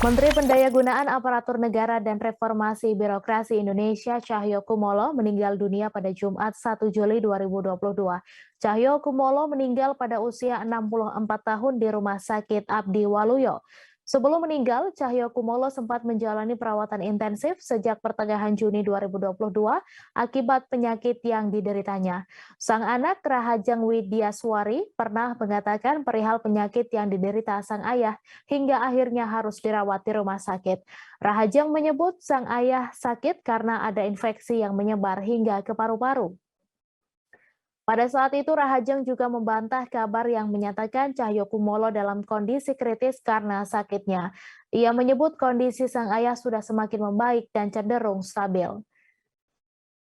Menteri Pendayagunaan Aparatur Negara dan Reformasi Birokrasi Indonesia Cahyokumolo meninggal dunia pada Jumat 1 Juli 2022. Cahyokumolo meninggal pada usia 64 tahun di Rumah Sakit Abdi Waluyo. Sebelum meninggal, Cahyokumolo sempat menjalani perawatan intensif sejak pertengahan Juni 2022 akibat penyakit yang dideritanya. Sang anak Rahajeng Widyaswari pernah mengatakan perihal penyakit yang diderita sang ayah hingga akhirnya harus dirawat di rumah sakit. Rahajeng menyebut sang ayah sakit karena ada infeksi yang menyebar hingga ke paru-paru. Pada saat itu, Rahajeng juga membantah kabar yang menyatakan Cahyokumolo dalam kondisi kritis karena sakitnya. Ia menyebut kondisi sang ayah sudah semakin membaik dan cenderung stabil.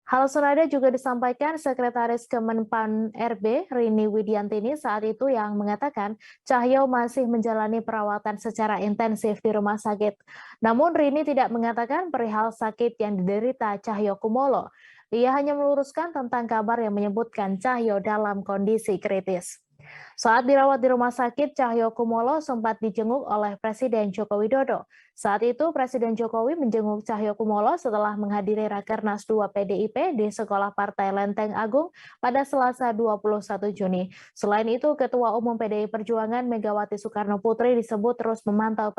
Hal senada juga disampaikan Sekretaris Kemenpan RB Rini Widiantini saat itu yang mengatakan Cahyo masih menjalani perawatan secara intensif di rumah sakit. Namun Rini tidak mengatakan perihal sakit yang diderita Cahyokumolo. Ia hanya meluruskan tentang kabar yang menyebutkan Cahyo dalam kondisi kritis. Saat dirawat di rumah sakit, Cahyokumolo sempat dijenguk oleh Presiden Joko Widodo. Saat itu, Presiden Jokowi menjenguk Cahyokumolo setelah menghadiri Rakernas 2 PDIP di Sekolah Partai Lenteng Agung pada Selasa 21 Juni. Selain itu, Ketua Umum PDI Perjuangan Megawati Soekarno Putri disebut terus memantau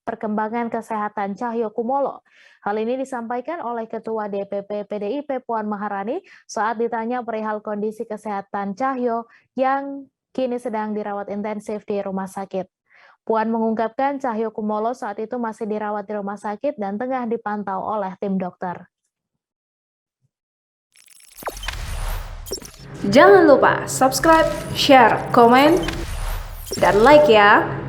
perkembangan kesehatan Cahyokumolo. Hal ini disampaikan oleh Ketua DPP PDIP Puan Maharani saat ditanya perihal kondisi kesehatan Cahyo yang kini sedang dirawat intensif di rumah sakit. Puan mengungkapkan Cahyokumolo saat itu masih dirawat di rumah sakit dan tengah dipantau oleh tim dokter. Jangan lupa subscribe, share, komen, dan like ya!